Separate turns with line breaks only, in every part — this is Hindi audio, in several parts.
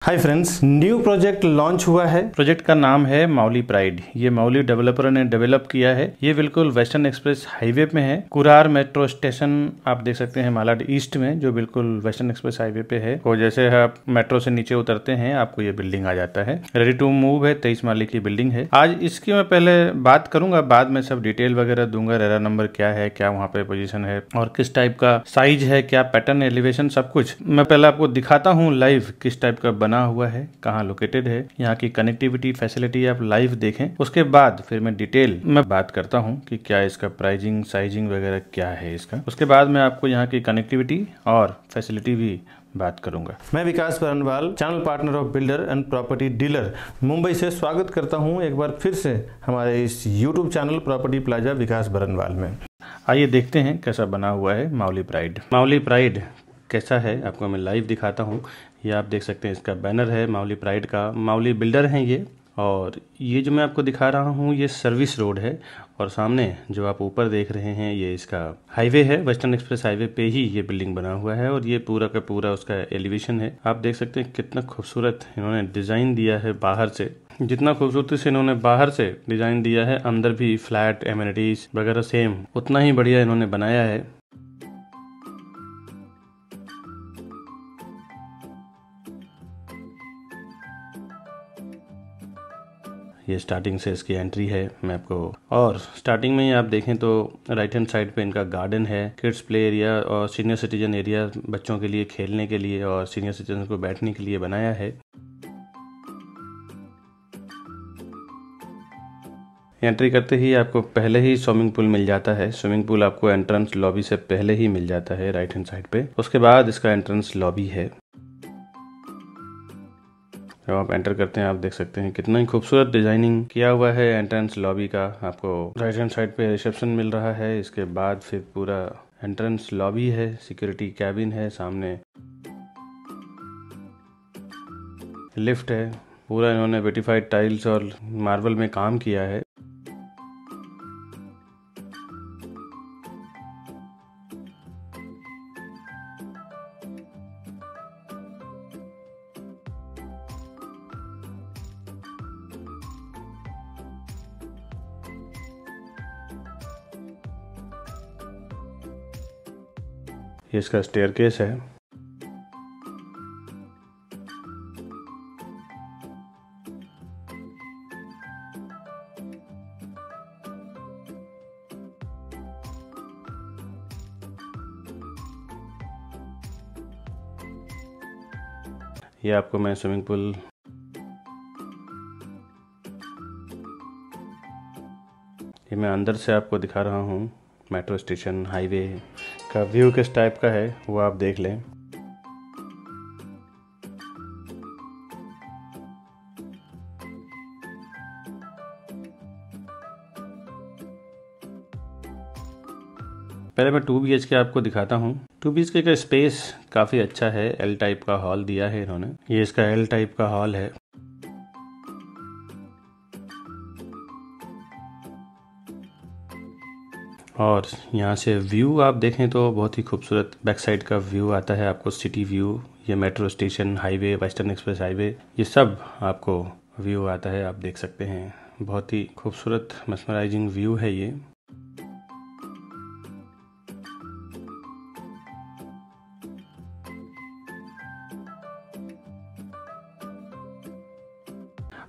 Hi friends, new project launch हुआ है। प्रोजेक्ट का नाम है माउली प्राइड। ये माउली डेवलपर ने डेवलप किया है। ये बिल्कुल वेस्टर्न एक्सप्रेस हाईवे पे है। कुरार मेट्रो स्टेशन आप देख सकते हैं मालाड ईस्ट में, जो बिल्कुल वेस्टर्न एक्सप्रेस हाईवे पे है। और जैसे आप मेट्रो से नीचे उतरते हैं आपको ये बिल्डिंग आ जाता है। रेडी टू मूव है, 23 माले की बिल्डिंग है। आज इसकी मैं पहले बात करूंगा, बाद में सब डिटेल वगैरह दूंगा। रेरा नंबर क्या है, क्या वहाँ पे पोजीशन है और किस टाइप का साइज है, क्या पैटर्न, एलिवेशन, सब कुछ मैं पहले आपको दिखाता हूँ लाइव किस टाइप का बना हुआ है, कहाँ लोकेटेड है, यहाँ की कनेक्टिविटी फैसिलिटी आप लाइव देखें। उसके बाद फिर मैं डिटेल में बात करता हूँ कि क्या इसका प्राइसिंग साइजिंग वगैरह क्या है इसका। उसके बाद मैं आपको यहाँ की कनेक्टिविटी और फैसिलिटी भी बात करूंगा। मैं Vikas Barnwal, channel partner of builder and property dealer, Mumbai से स्वागत करता हूं एक बार फिर से हमारे इस यूट्यूब चैनल प्रॉपर्टी प्लाजा विकास बरनवाल में। आइए देखते हैं कैसा बना हुआ है माउली प्राइड। माउली प्राइड कैसा है आपको मैं लाइव दिखाता हूं। ये आप देख सकते हैं, इसका बैनर है माउली प्राइड का। माउली बिल्डर हैं ये। और ये जो मैं आपको दिखा रहा हूँ ये सर्विस रोड है। और सामने जो आप ऊपर देख रहे हैं ये इसका हाईवे है। वेस्टर्न एक्सप्रेस हाईवे पे ही ये बिल्डिंग बना हुआ है। और ये पूरा का पूरा उसका एलिवेशन है। आप देख सकते हैं कितना खूबसूरत इन्होंने डिज़ाइन दिया है बाहर से। जितना खूबसूरती से इन्होंने बाहर से डिज़ाइन दिया है, अंदर भी फ्लैट एमिनिटीज वगैरह सेम उतना ही बढ़िया इन्होंने बनाया है। ये स्टार्टिंग से इसकी एंट्री है मैं आपको। और स्टार्टिंग में ही आप देखें तो राइट हैंड साइड पे इनका गार्डन है, किड्स प्ले एरिया और सीनियर सिटीजन एरिया, बच्चों के लिए खेलने के लिए और सीनियर सिटीजन को बैठने के लिए बनाया है। एंट्री करते ही आपको पहले ही स्विमिंग पूल मिल जाता है। स्विमिंग पूल आपको एंट्रेंस लॉबी से पहले ही मिल जाता है राइट हैंड साइड पे। उसके बाद इसका एंट्रेंस लॉबी है। जब आप एंटर करते हैं आप देख सकते हैं कितना ही खूबसूरत डिजाइनिंग किया हुआ है एंट्रेंस लॉबी का। आपको राइट हैंड साइड पे रिसेप्शन मिल रहा है। इसके बाद फिर पूरा एंट्रेंस लॉबी है, सिक्योरिटी कैबिन है, सामने लिफ्ट है। पूरा इन्होंने वेटिफाइड टाइल्स और मार्बल में काम किया है। ये इसका स्टेयरकेस है। ये आपको मैं स्विमिंग पूल ये मैं अंदर से आपको दिखा रहा हूँ। मेट्रो स्टेशन हाईवे का व्यू किस टाइप का है वो आप देख लें। पहले मैं 2 BHK आपको दिखाता हूँ। 2 BHK का स्पेस काफ़ी अच्छा है। एल टाइप का हॉल दिया है इन्होंने। ये इसका एल टाइप का हॉल है। और यहाँ से व्यू आप देखें तो बहुत ही खूबसूरत बैक साइड का व्यू आता है आपको, सिटी व्यू। ये metro station highway, western express highway, ये सब आपको व्यू आता है। आप देख सकते हैं बहुत ही खूबसूरत mesmerizing व्यू है ये।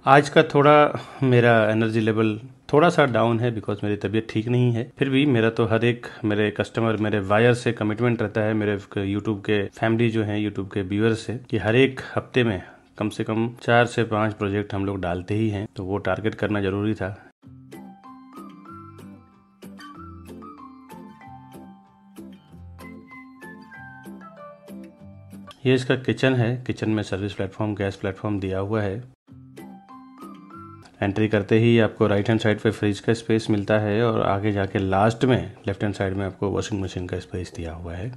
आज का थोड़ा मेरा एनर्जी लेवल थोड़ा सा डाउन है बिकॉज मेरी तबीयत ठीक नहीं है। फिर भी मेरा तो हर एक मेरे कस्टमर, मेरे वायर से कमिटमेंट रहता है, मेरे यूट्यूब के फैमिली जो हैं, यूट्यूब के व्यूअर्स से, कि हर एक हफ्ते में कम से कम 4 से 5 प्रोजेक्ट हम लोग डालते ही हैं। तो वो टारगेट करना जरूरी था। ये इसका किचन है। किचन में सर्विस प्लेटफॉर्म, गैस प्लेटफॉर्म दिया हुआ है। एंट्री करते ही आपको राइट हैंड साइड पे फ्रिज का स्पेस मिलता है और आगे जाके लास्ट में लेफ्ट हैंड साइड में आपको वॉशिंग मशीन का स्पेस दिया हुआ है।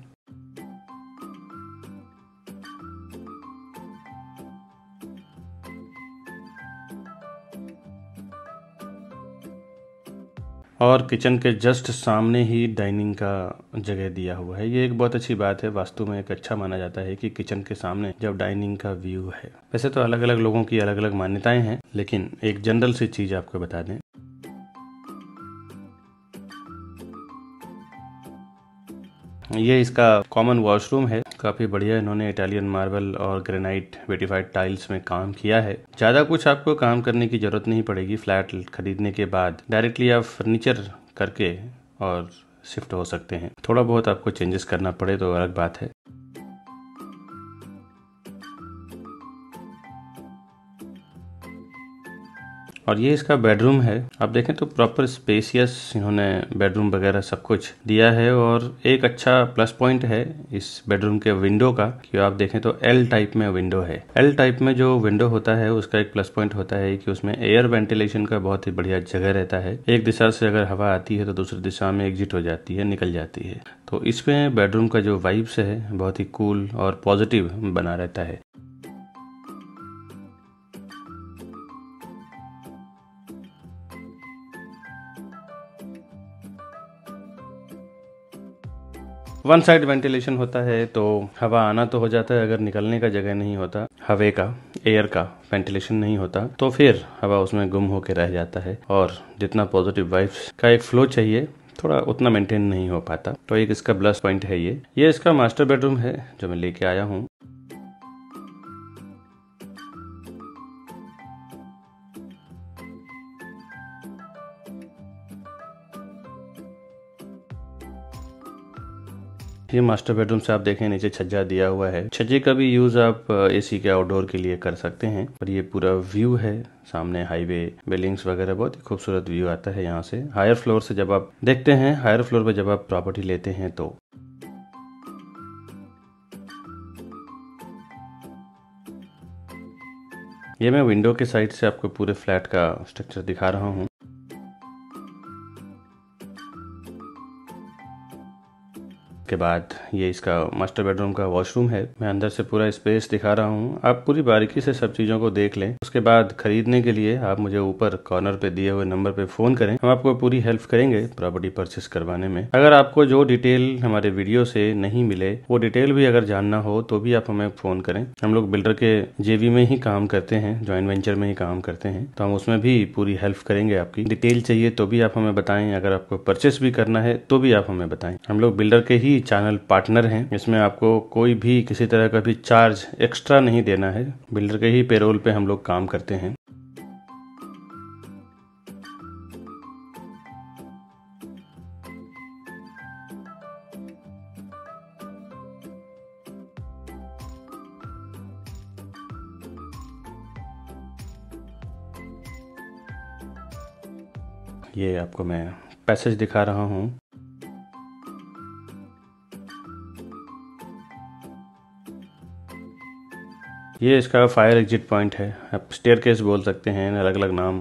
और किचन के जस्ट सामने ही डाइनिंग का जगह दिया हुआ है। ये एक बहुत अच्छी बात है, वास्तु में एक अच्छा माना जाता है कि किचन के सामने जब डाइनिंग का व्यू है। वैसे तो अलग अलग लोगों की अलग अलग मान्यताएं हैं, लेकिन एक जनरल सी चीज आपको बता दें। ये इसका कॉमन वॉशरूम है। काफी बढ़िया इन्होंने इटालियन मार्बल और ग्रेनाइट वेटिफाइड टाइल्स में काम किया है। ज्यादा कुछ आपको काम करने की जरूरत नहीं पड़ेगी। फ्लैट खरीदने के बाद डायरेक्टली आप फर्नीचर करके और शिफ्ट हो सकते हैं। थोड़ा बहुत आपको चेंजेस करना पड़े तो अलग बात है। और ये इसका बेडरूम है। आप देखें तो प्रॉपर स्पेसियस इन्होंने बेडरूम वगैरह सब कुछ दिया है। और एक अच्छा प्लस पॉइंट है इस बेडरूम के विंडो का कि आप देखें तो एल टाइप में विंडो है। एल टाइप में जो विंडो होता है उसका एक प्लस पॉइंट होता है कि उसमें एयर वेंटिलेशन का बहुत ही बढ़िया जगह रहता है। एक दिशा से अगर हवा आती है तो दूसरी दिशा में एग्जिट हो जाती है, निकल जाती है। तो इसमें बेडरूम का जो वाइब्स है बहुत ही कूल और पॉजिटिव बना रहता है। वन साइड वेंटिलेशन होता है तो हवा आना तो हो जाता है, अगर निकलने का जगह नहीं होता, हवे का, एयर का वेंटिलेशन नहीं होता तो फिर हवा उसमें गुम होकर रह जाता है और जितना पॉजिटिव वाइब्स का एक फ्लो चाहिए थोड़ा उतना मेंटेन नहीं हो पाता। तो एक इसका प्लस पॉइंट है। ये इसका मास्टर बेडरूम है जो मैं लेके आया हूँ। ये मास्टर बेडरूम से आप देखें नीचे छज्जा दिया हुआ है। छज्जे का भी यूज आप एसी के आउटडोर के लिए कर सकते हैं। और ये पूरा व्यू है, सामने हाईवे, बिल्डिंग्स वगैरह, बहुत ही खूबसूरत व्यू आता है यहाँ से। हायर फ्लोर से जब आप देखते हैं, हायर फ्लोर पे जब आप प्रॉपर्टी लेते हैं तो ये मैं विंडो के साइड से आपको पूरे फ्लैट का स्ट्रक्चर दिखा रहा हूँ। के बाद ये इसका मास्टर बेडरूम का वॉशरूम है। मैं अंदर से पूरा स्पेस दिखा रहा हूँ, आप पूरी बारीकी से सब चीजों को देख लें। उसके बाद खरीदने के लिए आप मुझे ऊपर कॉर्नर पे दिए हुए नंबर पे फोन करें, हम आपको पूरी हेल्प करेंगे प्रॉपर्टी परचेस करवाने में। अगर आपको जो डिटेल हमारे वीडियो से नहीं मिले, वो डिटेल भी अगर जानना हो तो भी आप हमें फोन करें। हम लोग बिल्डर के जेवी में ही काम करते हैं, ज्वाइंट वेंचर में ही काम करते हैं, तो हम उसमें भी पूरी हेल्प करेंगे। आपकी डिटेल चाहिए तो भी आप हमें बताएं, अगर आपको परचेस भी करना है तो भी आप हमें बताएं। हम लोग बिल्डर के ही चैनल पार्टनर हैं, इसमें आपको कोई भी किसी तरह का भी चार्ज एक्स्ट्रा नहीं देना है। बिल्डर के ही पेरोल पे हम लोग काम करते हैं। ये आपको मैं पैसेज दिखा रहा हूँ। ये इसका फायर एग्जिट पॉइंट है, आप स्टेयरकेस बोल सकते हैं, अलग अलग नाम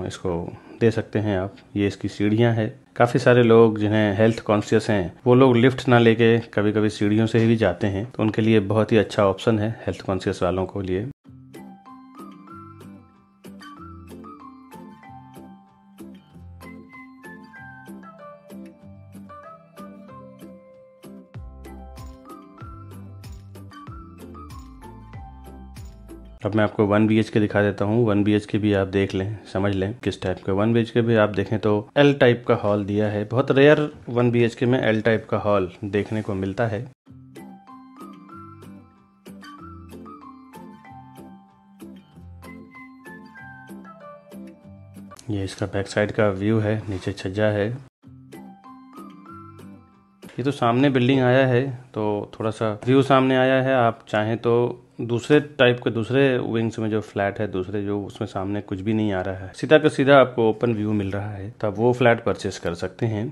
इसको दे सकते हैं आप। ये इसकी सीढ़ियाँ हैं। काफ़ी सारे लोग जिन्हें हेल्थ कॉन्शियस हैं वो लोग लिफ्ट ना लेके कभी कभी सीढ़ियों से भी जाते हैं, तो उनके लिए बहुत ही अच्छा ऑप्शन है हेल्थ कॉन्शियस वालों को लिए। अब मैं आपको 1 BHK दिखा देता हूँ। 1 BHK भी आप देख लें, समझ लें किस टाइप का 1 BHK भी आप देखें तो एल टाइप का हॉल दिया है। बहुत रेयर 1 BHK में एल टाइप का हॉल देखने को मिलता है। ये इसका बैक साइड का व्यू है, नीचे छज्जा है। ये तो सामने बिल्डिंग आया है तो थोड़ा सा व्यू सामने आया है। आप चाहें तो दूसरे टाइप के दूसरे विंग्स में जो फ्लैट है दूसरे, जो उसमें सामने कुछ भी नहीं आ रहा है, सीधा का सीधा आपको ओपन व्यू मिल रहा है, तो आप वो फ्लैट परचेस कर सकते हैं।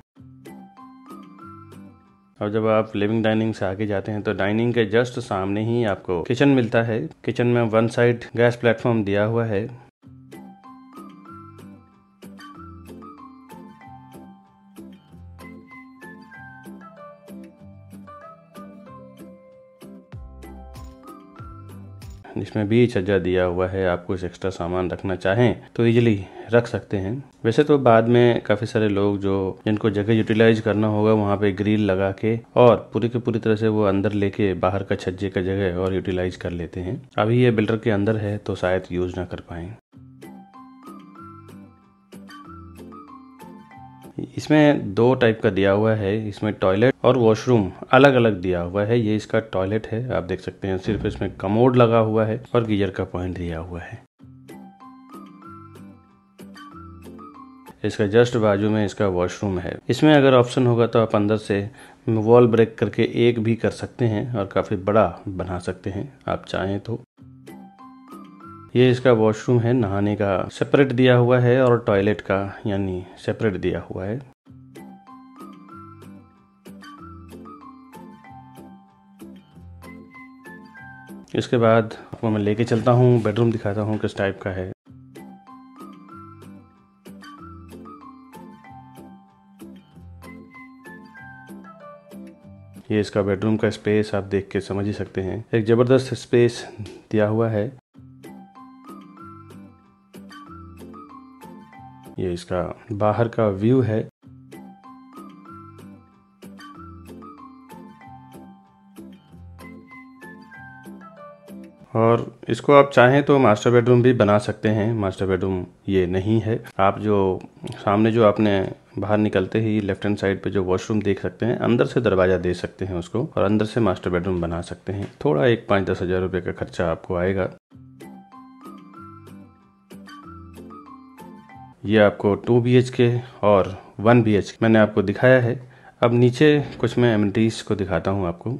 और जब आप लिविंग डाइनिंग से आगे जाते हैं तो डाइनिंग के जस्ट सामने ही आपको किचन मिलता है। किचन में वन साइड गैस प्लेटफॉर्म दिया हुआ है। इसमें भी छज्जा दिया हुआ है, आप कुछ एक्स्ट्रा सामान रखना चाहें तो इजीली रख सकते हैं। वैसे तो बाद में काफ़ी सारे लोग जो जिनको जगह यूटिलाइज करना होगा वहाँ पे ग्रिल लगा के और पूरी की पूरी तरह से वो अंदर लेके बाहर का छज्जे का जगह और यूटिलाइज कर लेते हैं। अभी ये बिल्डर के अंदर है तो शायद यूज ना कर पाए। इसमें दो टाइप का दिया हुआ है, इसमें टॉयलेट और वॉशरूम अलग अलग दिया हुआ है। ये इसका टॉयलेट है, आप देख सकते हैं। सिर्फ इसमें कमोड लगा हुआ है और गीजर का पॉइंट दिया हुआ है। इसका जस्ट बाजू में इसका वॉशरूम है। इसमें अगर ऑप्शन होगा तो आप अंदर से वॉल ब्रेक करके एक भी कर सकते हैं और काफ़ी बड़ा बना सकते हैं आप चाहें तो। ये इसका वॉशरूम है, नहाने का सेपरेट दिया हुआ है और टॉयलेट का यानी सेपरेट दिया हुआ है। इसके बाद आपको मैं लेके चलता हूँ, बेडरूम दिखाता हूँ किस टाइप का है। ये इसका बेडरूम का स्पेस आप देख के समझ ही सकते हैं, एक जबरदस्त स्पेस दिया हुआ है। ये इसका बाहर का व्यू है। और इसको आप चाहें तो मास्टर बेडरूम भी बना सकते हैं। मास्टर बेडरूम ये नहीं है। आप जो सामने जो आपने बाहर निकलते ही लेफ्ट हैंड साइड पे जो वॉशरूम देख सकते हैं, अंदर से दरवाजा दे सकते हैं उसको और अंदर से मास्टर बेडरूम बना सकते हैं। थोड़ा एक 5-10 हज़ार रुपये का खर्चा आपको आएगा। ये आपको 2 BHK और 1 BHK मैंने आपको दिखाया है। अब नीचे कुछ मैं एमिनिटीज को दिखाता हूँ आपको।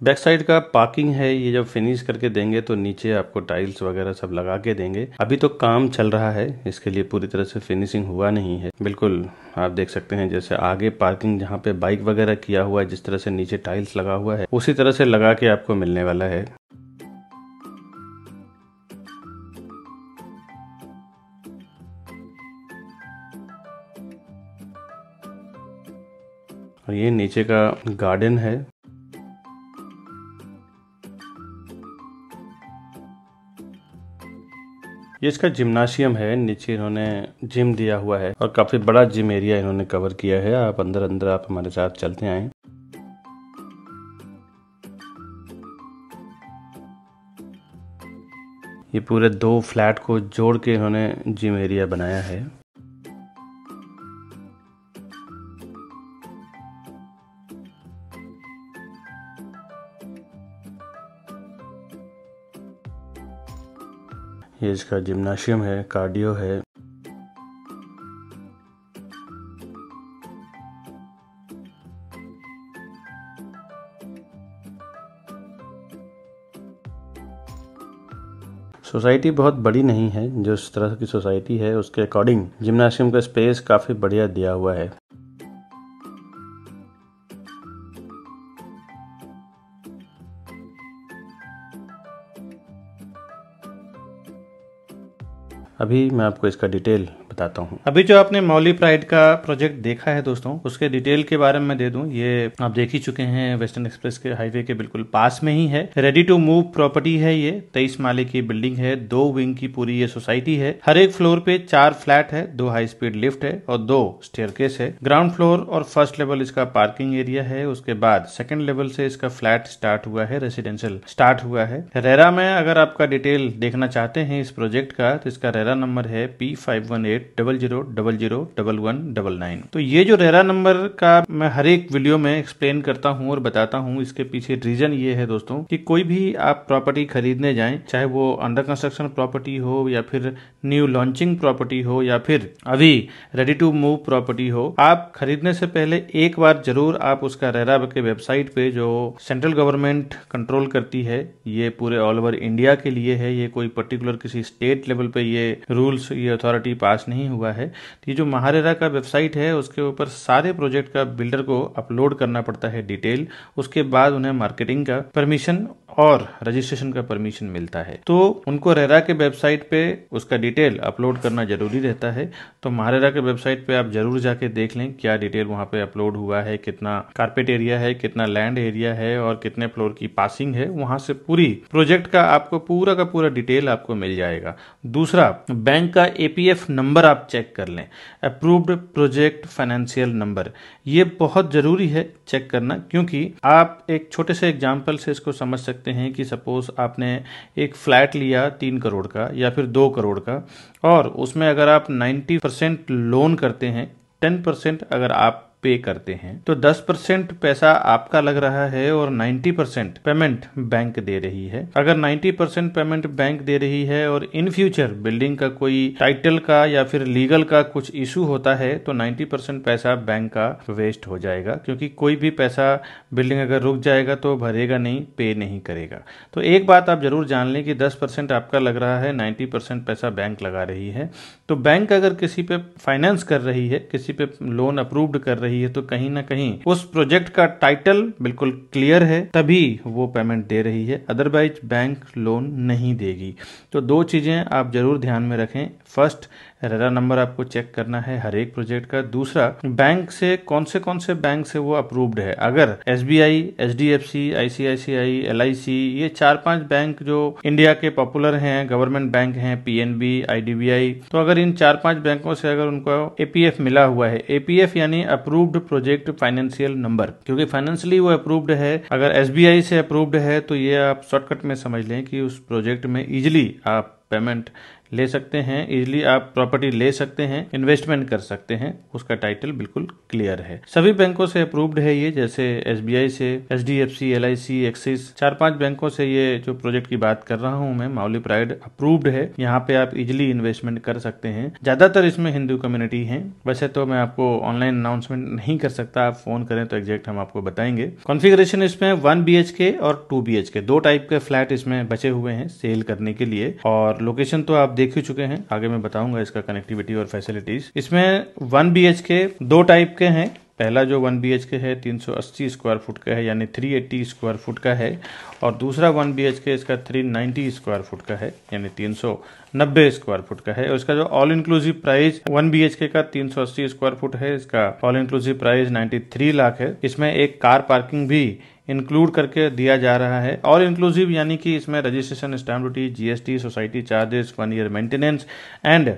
बैक साइड का पार्किंग है, ये जब फिनिश करके देंगे तो नीचे आपको टाइल्स वगैरह सब लगा के देंगे। अभी तो काम चल रहा है, इसके लिए पूरी तरह से फिनिशिंग हुआ नहीं है। बिल्कुल आप देख सकते हैं जैसे आगे पार्किंग जहाँ पे बाइक वगैरह किया हुआ है, जिस तरह से नीचे टाइल्स लगा हुआ है उसी तरह से लगा के आपको मिलने वाला है। और ये नीचे का गार्डन है। ये इसका जिम्नाशियम है, नीचे इन्होंने जिम दिया हुआ है और काफी बड़ा जिम एरिया इन्होंने कवर किया है। आप अंदर आप हमारे साथ चलते आए। ये पूरे 2 फ्लैट को जोड़ के इन्होंने जिम एरिया बनाया है। ये इसका जिम्नाशियम है, कार्डियो है। सोसाइटी बहुत बड़ी नहीं है, जो इस तरह की सोसाइटी है उसके अकॉर्डिंग जिम्नाशियम का स्पेस काफी बढ़िया दिया हुआ है। अभी मैं आपको इसका डिटेल बताता हूँ। अभी जो आपने मौली प्राइड का प्रोजेक्ट देखा है दोस्तों, उसके डिटेल के बारे में दे दूं। ये आप देख ही चुके हैं, वेस्टर्न एक्सप्रेस के हाईवे के बिल्कुल पास में ही है। रेडी टू मूव प्रॉपर्टी है। ये 23 माले की बिल्डिंग है, 2 विंग की पूरी ये सोसाइटी है। हर एक फ्लोर पे 4 फ्लैट है, 2 हाई स्पीड लिफ्ट है और 2 स्टेयरकेस है। ग्राउंड फ्लोर और फर्स्ट लेवल इसका पार्किंग एरिया है। उसके बाद सेकंड लेवल से इसका फ्लैट स्टार्ट हुआ है, रेसिडेंशियल स्टार्ट हुआ है। रेरा में अगर आपका डिटेल देखना चाहते हैं इस प्रोजेक्ट का, तो इसका रेरा नंबर है P5180001199। तो ये जो रेरा नंबर का मैं हर एक वीडियो में एक्सप्लेन करता हूँ और बताता हूँ। इसके पीछे रीजन ये है दोस्तों कि कोई भी आप प्रॉपर्टी खरीदने जाएं, चाहे वो अंडर कंस्ट्रक्शन प्रॉपर्टी हो या फिर न्यू लॉन्चिंग प्रॉपर्टी हो या फिर अभी रेडी टू मूव प्रॉपर्टी हो, आप खरीदने से पहले एक बार जरूर आप उसका रेरा के वेबसाइट पे, जो सेंट्रल गवर्नमेंट कंट्रोल करती है, ये पूरे ऑल ओवर इंडिया के लिए है, ये कोई पर्टिकुलर किसी स्टेट लेवल पे ये रूल्स, ये अथॉरिटी पास नहीं नहीं हुआ है तो ये जो महारेरा का वेबसाइट है उसके ऊपर सारे प्रोजेक्ट का बिल्डर को अपलोड करना पड़ता है डिटेल, उसके बाद उन्हें मार्केटिंग का परमिशन और रजिस्ट्रेशन का परमिशन मिलता है। तो उनको रेरा के वेबसाइट पे उसका डिटेल अपलोड करना जरूरी रहता है। तो महारेरा के वेबसाइट पे आप जरूर जाके देख लें क्या डिटेल वहां पे अपलोड हुआ है, कितना कारपेट एरिया है, कितना लैंड एरिया है और कितने फ्लोर की पासिंग है। वहां से पूरी प्रोजेक्ट का आपको पूरा का पूरा डिटेल आपको मिल जाएगा। दूसरा, बैंक का एपीएफ नंबर आप चेक कर लें, अप्रूव्ड प्रोजेक्ट फाइनेंशियल नंबर। ये बहुत जरूरी है चेक करना, क्योंकि आप एक छोटे से एग्जाम्पल से इसको समझ सकते हैं कि सपोज आपने एक फ्लैट लिया 3 करोड़ का या फिर 2 करोड़ का, और उसमें अगर आप 90% लोन करते हैं, 10% अगर आप पे करते हैं, तो 10% पैसा आपका लग रहा है और 90% पेमेंट बैंक दे रही है। अगर 90% पेमेंट बैंक दे रही है और इन फ्यूचर बिल्डिंग का कोई टाइटल का या फिर लीगल का कुछ इशू होता है तो 90% पैसा बैंक का वेस्ट हो जाएगा, क्योंकि कोई भी पैसा बिल्डिंग अगर रुक जाएगा तो भरेगा नहीं, पे नहीं करेगा। तो एक बात आप जरूर जान लें कि 10% आपका लग रहा है, 90% पैसा बैंक लगा रही है। तो बैंक अगर किसी पे फाइनेंस कर रही है, किसी पे लोन अप्रूव्ड कर रही है, तो कहीं ना कहीं उस प्रोजेक्ट का टाइटल बिल्कुल क्लियर है, तभी वो पेमेंट दे रही है, अदरवाइज बैंक लोन नहीं देगी। तो 2 चीजें आप जरूर ध्यान में रखें। फर्स्ट, रेरा नंबर आपको चेक करना है हर एक प्रोजेक्ट का। दूसरा, बैंक से कौन से बैंक से वो अप्रूव्ड है। अगर एसबीआई, एचडीएफसी, आईसीआईसीआई, एलआईसी, ये 4-5 बैंक जो इंडिया के पॉपुलर हैं, गवर्नमेंट बैंक हैं, पीएनबी, आईडीबीआई, तो अगर इन 4-5 बैंकों से अगर उनको एपीएफ मिला हुआ है, एपीएफ यानी अप्रूव्ड प्रोजेक्ट फाइनेंशियल नंबर, क्योंकि फाइनेंशियली वो अप्रूव्ड है। अगर एसबीआई से अप्रूव्ड है तो ये आप शॉर्टकट में समझ लें कि उस प्रोजेक्ट में इजिली आप पेमेंट ले सकते हैं, इजिली आप प्रॉपर्टी ले सकते हैं, इन्वेस्टमेंट कर सकते हैं, उसका टाइटल बिल्कुल क्लियर है। सभी बैंकों से अप्रूव्ड है ये, जैसे एसबीआई से, एचडीएफसी, एलआईसी, एक्सिस, 4-5 बैंकों से ये जो प्रोजेक्ट की बात कर रहा हूं मैं, माउली प्राइड अप्रूव्ड है। यहाँ पे आप इजिली इन्वेस्टमेंट कर सकते हैं। ज्यादातर इसमें हिंदू कम्युनिटी है। वैसे तो मैं आपको ऑनलाइन अनाउंसमेंट नहीं कर सकता, आप फोन करें तो एग्जैक्ट हम आपको बताएंगे। कॉन्फ़िगरेशन इसमें 1 BHK और 2 BHK 2 टाइप के फ्लैट इसमें बचे हुए हैं सेल करने के लिए, और लोकेशन तो आप देख ही चुके हैं, आगे मैं बताऊंगा इसका कनेक्टिविटी और फैसिलिटीज। इसमें 1 BHK 2 टाइप के हैं। पहला जो 1 BHK है 380 स्क्वायर फुट का है, यानी 380 स्क्वायर फुट का है, और दूसरा 1 BHK इसका 390 स्क्वायर फुट का है, यानी 390 स्क्वायर फुट का है। और इसका जो ऑल इंक्लूसिव प्राइस 1 BHK का 380 स्क्वायर फुट है, इसका ऑल इंक्लूसिव प्राइस 93 लाख है। इसमें एक कार पार्किंग भी इंक्लूड करके दिया जा रहा है। ऑल इंक्लूसिव यानी कि इसमें registration, stamp duty, GST, society charges, 1 year maintenance and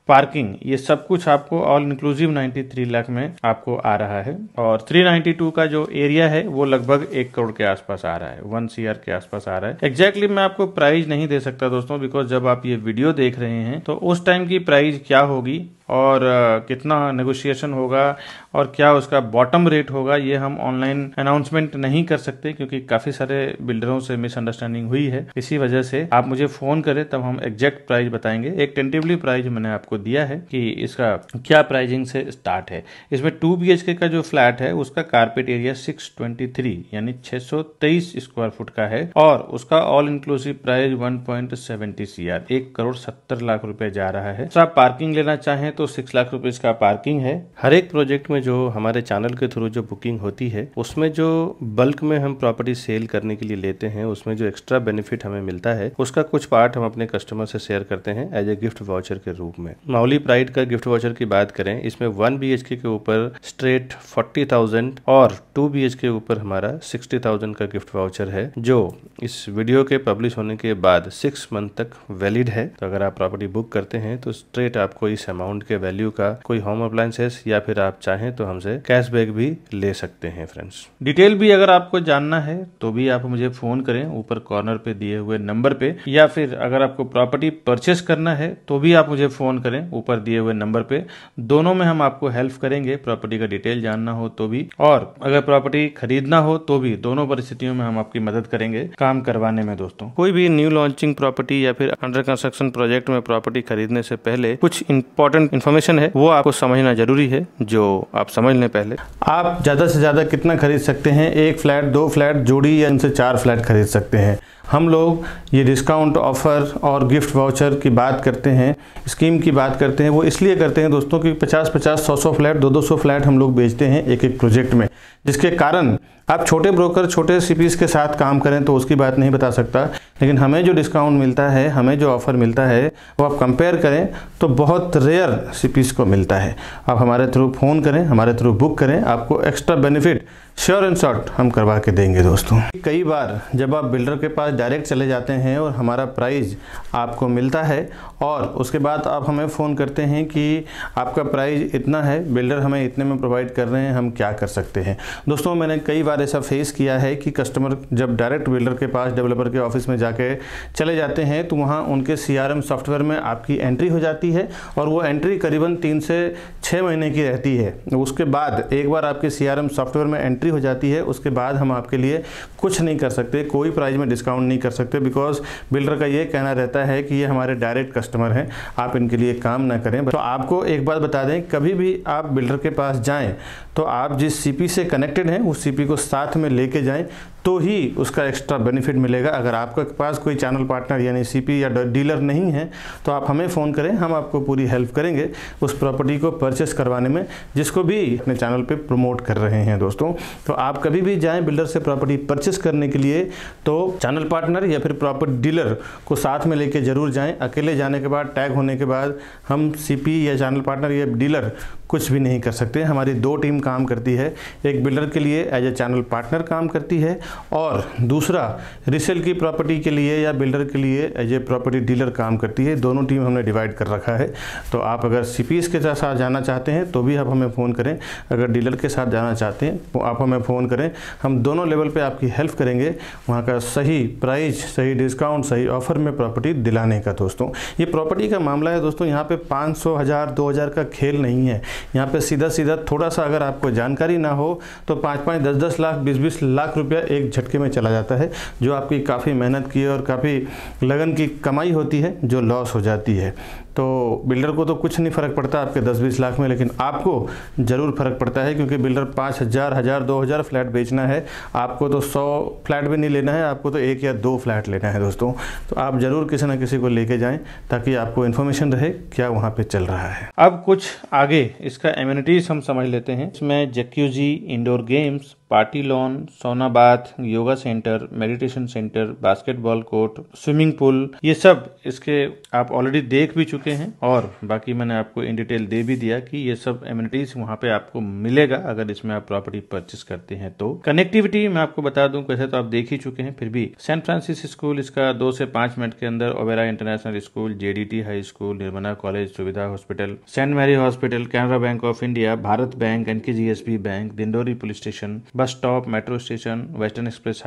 parking, ये सब कुछ आपको ऑल इंक्लूसिव 93 लाख में आपको आ रहा है। और 392 का जो एरिया है वो लगभग 1 करोड़ के आसपास आ रहा है, 1 CR के आसपास आ रहा है। एग्जैक्टली मैं आपको प्राइस नहीं दे सकता दोस्तों, बिकॉज जब आप ये वीडियो देख रहे हैं तो उस टाइम की प्राइस क्या होगी और कितना नेगोशिएशन होगा और क्या उसका बॉटम रेट होगा, ये हम ऑनलाइन अनाउंसमेंट नहीं कर सकते, क्योंकि काफी सारे बिल्डरों से मिसअंडरस्टैंडिंग हुई है। इसी वजह से आप मुझे फोन करें तब हम एग्जैक्ट प्राइस बताएंगे। एक टेंटिवली प्राइस मैंने आपको दिया है कि इसका क्या प्राइसिंग से स्टार्ट है। इसमें 2 BHK का जो फ्लैट है उसका कारपेट एरिया 623 यानी 623 स्क्वायर फुट का है, और उसका all inclusive price 1.70 CR 1 crore 70 lakh रुपए जा रहा है। तो आप पार्किंग लेना चाहें तो 6 लाख रुपए इसका पार्किंग है। हर एक प्रोजेक्ट में जो हमारे चैनल के थ्रू जो बुकिंग होती है उसमें जो बल्क में हम प्रॉपर्टी सेल करने के लिए लेते हैं, उसमें जो एक्स्ट्रा बेनिफिट हमें मिलता है उसका कुछ पार्ट हम अपने कस्टमर से शेयर करते हैं एज ए गिफ्ट वाउचर के रूप में। माउली प्राइड का गिफ्ट वाउचर की बात करें, इसमें 1 BHK के ऊपर स्ट्रेट 40,000 और 2 BHK के ऊपर हमारा 60,000 का गिफ्ट वाउचर है, जो इस वीडियो के पब्लिश होने के बाद 6 मंथ तक वैलिड है। तो अगर आप प्रॉपर्टी बुक करते हैं तो स्ट्रेट आपको इस अमाउंट के वैल्यू का कोई होम अप्लायंसेस या फिर आप चाहें तो हमसे कैशबैक भी ले सकते हैं। फ्रेंड्स, डिटेल भी अगर आपको जानना है तो भी आप मुझे फोन करें ऊपर कॉर्नर पे दिए हुए नंबर पे, या फिर अगर आपको प्रॉपर्टी परचेस करना है तो भी आप मुझे फोन करें ऊपर दिए हुए नंबर पे। दोनों में हम आपको हेल्प करेंगे, प्रॉपर्टी का डिटेल जानना हो तो भी और अगर प्रॉपर्टी खरीदना हो तो भी, दोनों परिस्थितियों में हम आपकी मदद करेंगे काम करवाने में। दोस्तों, कोई भी न्यू लॉन्चिंग प्रॉपर्टी या फिर अंडर कंस्ट्रक्शन प्रोजेक्ट में प्रॉपर्टी खरीदने से पहले कुछ इंपॉर्टेंट इन्फॉर्मेशन है वो आपको समझना जरूरी है, जो आप समझ लें। पहले आप ज्यादा से ज्यादा कितना खरीद सकते हैं, 1 फ्लैट, 2 फ्लैट जोड़ी, या इनसे 4 फ्लैट खरीद सकते हैं। हम लोग ये डिस्काउंट ऑफ़र और गिफ्ट वाउचर की बात करते हैं, स्कीम की बात करते हैं, वो इसलिए करते हैं दोस्तों कि 50-50, 100-100 फ्लैट, 200-200 फ्लैट हम लोग बेचते हैं एक एक प्रोजेक्ट में, जिसके कारण आप छोटे ब्रोकर, छोटे सीपीज के साथ काम करें तो उसकी बात नहीं बता सकता, लेकिन हमें जो डिस्काउंट मिलता है, हमें जो ऑफ़र मिलता है, वो आप कंपेयर करें तो बहुत रेयर सीपीज को मिलता है। आप हमारे थ्रू फ़ोन करें, हमारे थ्रू बुक करें, आपको extra benefit sure and short हम करवा के देंगे दोस्तों। कई बार जब आप बिल्डर के पास डायरेक्ट चले जाते हैं और हमारा प्राइस आपको मिलता है और उसके बाद आप हमें फ़ोन करते हैं कि आपका प्राइस इतना है, बिल्डर हमें इतने में प्रोवाइड कर रहे हैं, हम क्या कर सकते हैं। दोस्तों मैंने कई बार ऐसा फेस किया है कि कस्टमर जब डायरेक्ट बिल्डर के पास, डेवलपर के ऑफिस में जाके चले जाते हैं तो वहाँ उनके CRM सॉफ्टवेयर में आपकी एंट्री हो जाती है और वो एंट्री करीबन 3 से 6 महीने की रहती है। उसके बाद एक बार आपके CRM सॉफ्टवेयर में एंट्री हो जाती है, उसके बाद हम आपके लिए कुछ नहीं कर सकते, कोई प्राइस में डिस्काउंट नहीं कर सकते, बिकॉज बिल्डर का ये कहना रहता है कि ये हमारे डायरेक्ट कस्टमर हैं, आप इनके लिए काम ना करें। तो आपको एक बात बता दें, कभी भी आप बिल्डर के पास जाएं तो आप जिस CP से कनेक्टेड हैं उस CP को साथ में लेके जाएं तो ही उसका एक्स्ट्रा बेनिफिट मिलेगा। अगर आपके पास कोई चैनल पार्टनर यानी CP या डीलर नहीं है तो आप हमें फ़ोन करें, हम आपको पूरी हेल्प करेंगे उस प्रॉपर्टी को परचेस करवाने में जिसको भी अपने चैनल पे प्रमोट कर रहे हैं दोस्तों। तो आप कभी भी जाएं बिल्डर से प्रॉपर्टी परचेस करने के लिए तो चैनल पार्टनर या फिर प्रॉपर्टी डीलर को साथ में लेके ज़रूर जाएँ। अकेले जाने के बाद, टैग होने के बाद हम CP या चैनल पार्टनर या डीलर कुछ भी नहीं कर सकते। हमारी 2 टीम काम करती है, एक बिल्डर के लिए एज ए चैनल पार्टनर काम करती है और दूसरा रीसेल की प्रॉपर्टी के लिए या बिल्डर के लिए एज ए प्रॉपर्टी डीलर काम करती है। दोनों टीम हमने डिवाइड कर रखा है। तो आप अगर CPs के साथ जाना चाहते हैं तो भी आप हमें फ़ोन करें, अगर डीलर के साथ जाना चाहते हैं तो आप हमें फ़ोन करें, हम दोनों लेवल पे आपकी हेल्प करेंगे वहाँ का सही प्राइस, सही डिस्काउंट, सही ऑफ़र में प्रॉपर्टी दिलाने का। दोस्तों ये प्रॉपर्टी का मामला है दोस्तों, यहाँ पे 500, 1000, 2000 का खेल नहीं है। यहाँ पे सीधा सीधा थोड़ा सा अगर आपको जानकारी ना हो तो 5-5, 10-10 लाख, 20-20 लाख रुपया एक झटके में चला जाता है, जो आपकी काफ़ी मेहनत की और काफ़ी लगन की कमाई होती है जो लॉस हो जाती है। तो बिल्डर को तो कुछ नहीं फ़र्क पड़ता आपके 10-20 लाख में, लेकिन आपको ज़रूर फ़र्क पड़ता है क्योंकि बिल्डर 5000, 1000, 2000 फ्लैट बेचना है, आपको तो 100 फ्लैट भी नहीं लेना है, आपको तो 1 या 2 फ्लैट लेना है दोस्तों। तो आप ज़रूर किसी न किसी को लेके जाएं ताकि आपको इन्फॉर्मेशन रहे क्या वहाँ पे चल रहा है। अब कुछ आगे इसका एमिनिटीज़ हम समझ लेते हैं। इसमें जैक्यूजी, इंडोर गेम्स, पार्टी लॉन, सोना bath, yoga centre, meditation centre, basketball court, swimming pool, ये सब इसके आप ऑलरेडी देख भी चुके हैं और बाकी मैंने आपको इन डिटेल दे भी दिया कि ये सब एमिनिटीज वहाँ पे आपको मिलेगा अगर इसमें आप प्रॉपर्टी परचेस करते हैं। तो कनेक्टिविटी मैं आपको बता दूं, वैसे तो आप देख ही चुके हैं, फिर भी सेंट फ्रांसिस स्कूल इसका 2 से 5 मिनट के अंदर, ओबेरा international school, JDT high school, Nirmala college, Suvidha hospital, saint Mary hospital, Canara bank of India, Bharat bank, NKGSB bank, Dindori police station, bus stop, metro station, western express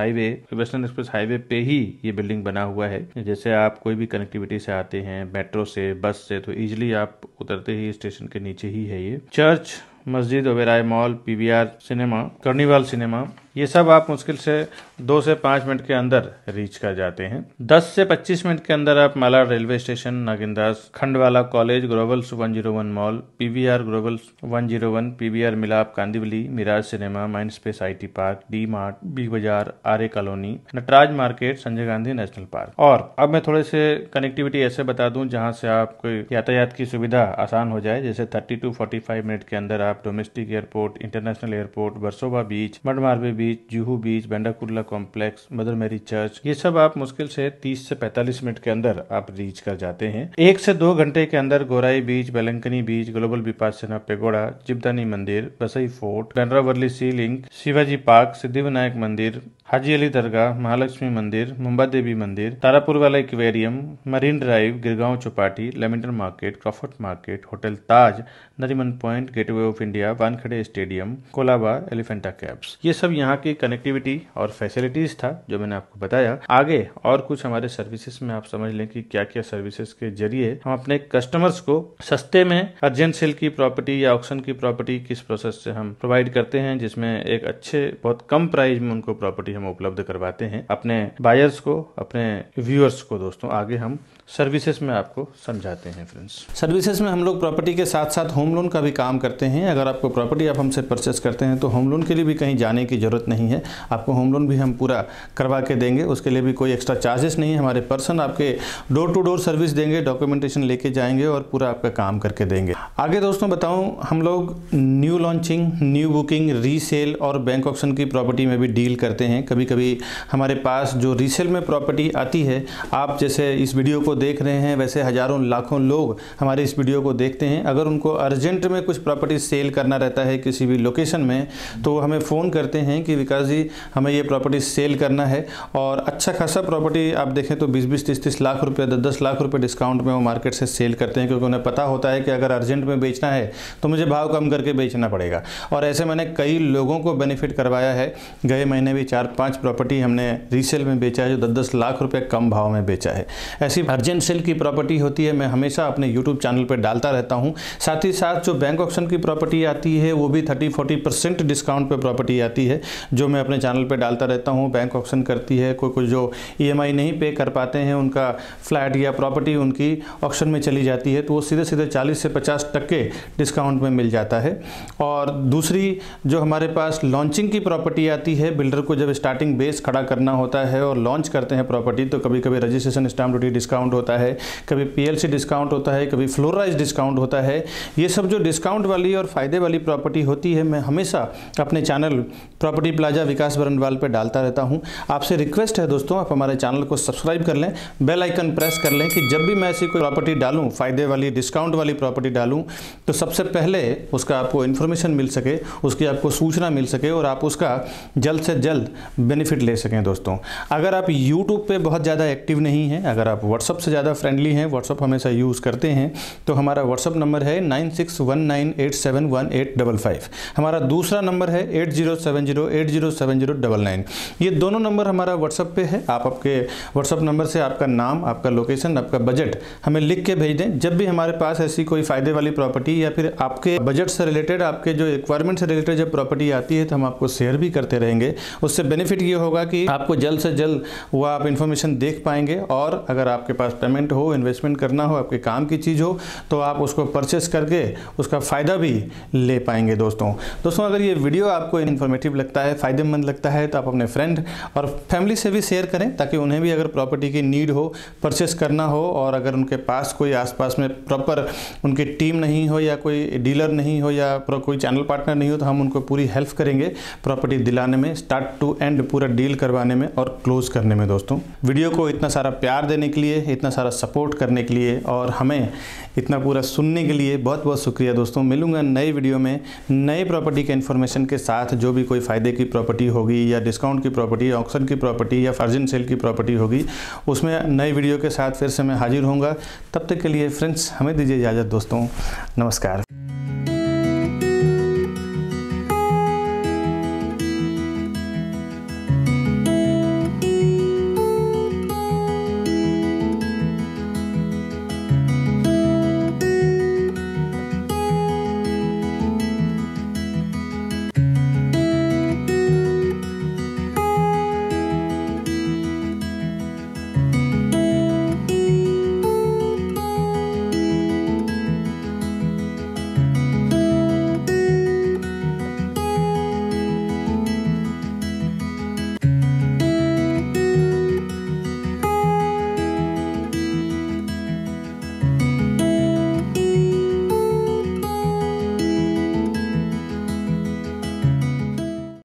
highway पे ही ये बिल्डिंग बना हुआ है। जैसे आप कोई भी कनेक्टिविटी से आते हैं, मेट्रो से, बस से, तो इजीली आप उतरते ही स्टेशन के नीचे ही है ये। चर्च, मस्जिद, Oberoi mall, PVR cinema, carnival cinema, ये सब आप मुश्किल से 2 से 5 मिनट के अंदर रीच कर जाते हैं। 10 से 25 मिनट के अंदर आप Malad railway station, Nagindas, Khandwala college, Globals 101 mall, PVR Globals 101, PVR Milap, Kandivali, Miraj cinema, mind space IT park, D mart, Big Bazaar, RA colony, Nataraj market, Sanjay Gandhi national park. और अब मैं थोड़े से कनेक्टिविटी ऐसे बता दूं जहां से आपको यातायात की सुविधा आसान हो जाए। जैसे 30 to 45 मिनट के अंदर आप domestic airport, international airport, Versova beach, Madh Marve beach, Juhu beach, Bandra Kurla complex, Mother Mary Church, ये सब आप मुश्किल से 30 से 45 मिनट के अंदर आप रीच कर जाते हैं। 1 से 2 घंटे के अंदर गोराई बीच, बेलंकनी बीच, ग्लोबल विपासना पेगोड़ा, जिब्दानी मंदिर, बसई फोर्ट, गंडरावर्ली सी लिंक, शिवाजी पार्क, सिद्धिविनायक मंदिर, हाजी अली दरगाह, महालक्ष्मी मंदिर, मुंबा देवी मंदिर, तारापुर वाला aquarium, marine drive, Girgaon Chowpatty, Lamington market, Crawford market, hotel Taj, Nariman point, gateway of India, Wankhede stadium, Colaba, Elephanta cabs, ये सब यहाँ की कनेक्टिविटी और फैसिलिटीज था जो मैंने आपको बताया। आगे और कुछ हमारे सर्विसेज में आप समझ लें कि क्या क्या सर्विसेज के जरिए हम अपने कस्टमर्स को सस्ते में अर्जेंट सेल की प्रॉपर्टी या ऑक्शन की प्रॉपर्टी किस प्रोसेस से हम प्रोवाइड करते हैं, जिसमें एक अच्छे बहुत कम प्राइस में उनको प्रॉपर्टी हम उपलब्ध करवाते हैं अपने बायर्स को, अपने व्यूअर्स को। दोस्तों आगे हम सर्विसेज में आपको समझाते हैं फ्रेंड्स। सर्विसेज में हम लोग प्रॉपर्टी के साथ साथ होम लोन का भी काम करते हैं। अगर आपको प्रॉपर्टी आप हमसे परचेस करते हैं तो होम लोन के लिए भी कहीं जाने की ज़रूरत नहीं है, आपको होम लोन भी हम पूरा करवा के देंगे। उसके लिए भी कोई एक्स्ट्रा चार्जेस नहीं है। हमारे पर्सन आपके डोर टू डोर सर्विस देंगे, डॉक्यूमेंटेशन लेके जाएंगे और पूरा आपका काम करके देंगे। आगे दोस्तों बताऊं, हम लोग new launching, new booking, resale और बैंक ऑक्शन की प्रॉपर्टी में भी डील करते हैं। कभी कभी हमारे पास जो रीसेल में प्रॉपर्टी आती है, आप जैसे इस वीडियो को देख रहे हैं वैसे हज़ारों लाखों लोग हमारे इस वीडियो को देखते हैं। अगर उनको अर्जेंट में कुछ प्रॉपर्टी सेल करना रहता है किसी भी लोकेशन में, तो हमें फ़ोन करते हैं कि विकास जी हमें ये प्रॉपर्टी सेल करना है। और अच्छा खासा प्रॉपर्टी आप देखें तो 20-20, 30-30 लाख रुपये, 10-10 लाख रुपये डिस्काउंट में वो मार्केट से सेल करते हैं, क्योंकि उन्हें पता होता है कि अगर अर्जेंट में बेचना है तो मुझे भाव कम करके बेचना पड़ेगा। और ऐसे मैंने कई लोगों को बेनिफिट करवाया है। गए महीने भी 4-5 प्रॉपर्टी हमने रीसेल में बेचा है जो 10-10 लाख रुपये कम भाव में बेचा है। ऐसी अर्जेंट सेल की प्रॉपर्टी होती है, मैं हमेशा अपने यूट्यूब चैनल पर डालता रहता हूँ। साथ ही साथ जो बैंक ऑक्शन की प्रॉपर्टी आती है वो भी 30-40% डिस्काउंट पर प्रॉपर्टी आती है, जो मैं अपने चैनल पर डालता रहता हूँ। बैंक ऑक्शन करती है, कोई जो EMI नहीं पे कर पाते हैं, उनका फ्लैट या प्रॉपर्टी उनकी ऑक्शन में चली जाती है, तो वो सीधे सीधे 40 से 50% डिस्काउंट में मिल जाता है। और दूसरी जो हमारे पास लॉन्चिंग की प्रॉपर्टी आती है, बिल्डर को जब स्टार्टिंग बेस खड़ा करना होता है और लॉन्च करते हैं प्रॉपर्टी, तो कभी कभी रजिस्ट्रेशन स्टैम्प ड्यूटी डिस्काउंट होता है, कभी PLC डिस्काउंट होता है, कभी फ्लोराइज डिस्काउंट होता है। ये सब जो डिस्काउंट वाली और फायदे वाली प्रॉपर्टी होती है, मैं हमेशा अपने चैनल प्रॉपर्टी प्लाजा विकास बरनवाल पर डालता रहता हूँ। आपसे रिक्वेस्ट है दोस्तों, आप हमारे चैनल को सब्सक्राइब कर लें, बेल आइकन प्रेस कर लें कि जब भी मैं ऐसी कोई प्रॉपर्टी डालूं, फायदे वाली डिस्काउंट वाली प्रॉपर्टी डालूं, तो सबसे पहले उसका आपको इन्फॉर्मेशन मिल सके, उसकी आपको सूचना मिल सके और आप उसका जल्द से जल्द बेनिफिट ले सकें। दोस्तों अगर आप यूट्यूब पे बहुत ज़्यादा एक्टिव नहीं हैं, अगर आप व्हाट्सअप से ज़्यादा फ्रेंडली हैं, व्हाट्सअप हमेशा यूज़ करते हैं, तो हमारा व्हाट्सअप नंबर है 9619871855। हमारा दूसरा नंबर है 8070807099। ये दोनों नंबर हमारा व्हाट्सअप पे है। आप आपके व्हाट्सअप नंबर से आपका नाम, आपका लोकेशन, आपका बजट हमें लिख के भेज दें। जब भी हमारे पास ऐसी कोई फ़ायदे वाली प्रॉपर्टी या फिर आपके बजट से रिलेटेड, आपके जो रिक्वायरमेंट से रिलेटेड जब प्रॉपर्टी आती है, तो हम आपको शेयर भी करते रहेंगे। उससे बेनिफिट ये होगा कि आपको जल्द से जल्द वो आप इन्फॉर्मेशन देख पाएंगे, और अगर आपके पास पेमेंट हो, इन्वेस्टमेंट करना हो, आपके काम की चीज़ हो, तो आप उसको परचेस करके उसका फ़ायदा भी ले पाएंगे। दोस्तों अगर ये वीडियो आपको इन्फॉर्मेटिव लगता है, फ़ायदेमंद लगता है, तो आप अपने फ्रेंड और फैमिली से भी शेयर करें, ताकि उन्हें भी अगर प्रॉपर्टी की नीड हो, परचेस करना हो, और अगर उनके पास कोई आसपास में प्रॉपर उनकी टीम नहीं हो, या कोई डीलर नहीं हो, या कोई चैनल पार्टनर नहीं हो, तो हम उनको पूरी हेल्प करेंगे प्रॉपर्टी दिलाने में, स्टार्ट टू एंड पूरा डील करवाने में और क्लोज करने में। दोस्तों वीडियो को इतना सारा प्यार देने के लिए, इतना सारा सपोर्ट करने के लिए और हमें इतना पूरा सुनने के लिए बहुत बहुत शुक्रिया। दोस्तों मिलूंगा नए वीडियो में नए प्रॉपर्टी के इन्फॉर्मेशन के साथ। जो भी कोई फ़ायदे की प्रॉपर्टी होगी, या डिस्काउंट की प्रॉपर्टी, ऑक्शन की प्रॉपर्टी, या अर्जेंट सेल की प्रॉपर्टी होगी, उसमें नए वीडियो के साथ फिर से मैं हाजिर होऊंगा। तब तक के लिए फ्रेंड्स हमें दीजिए इजाज़त। दोस्तों नमस्कार।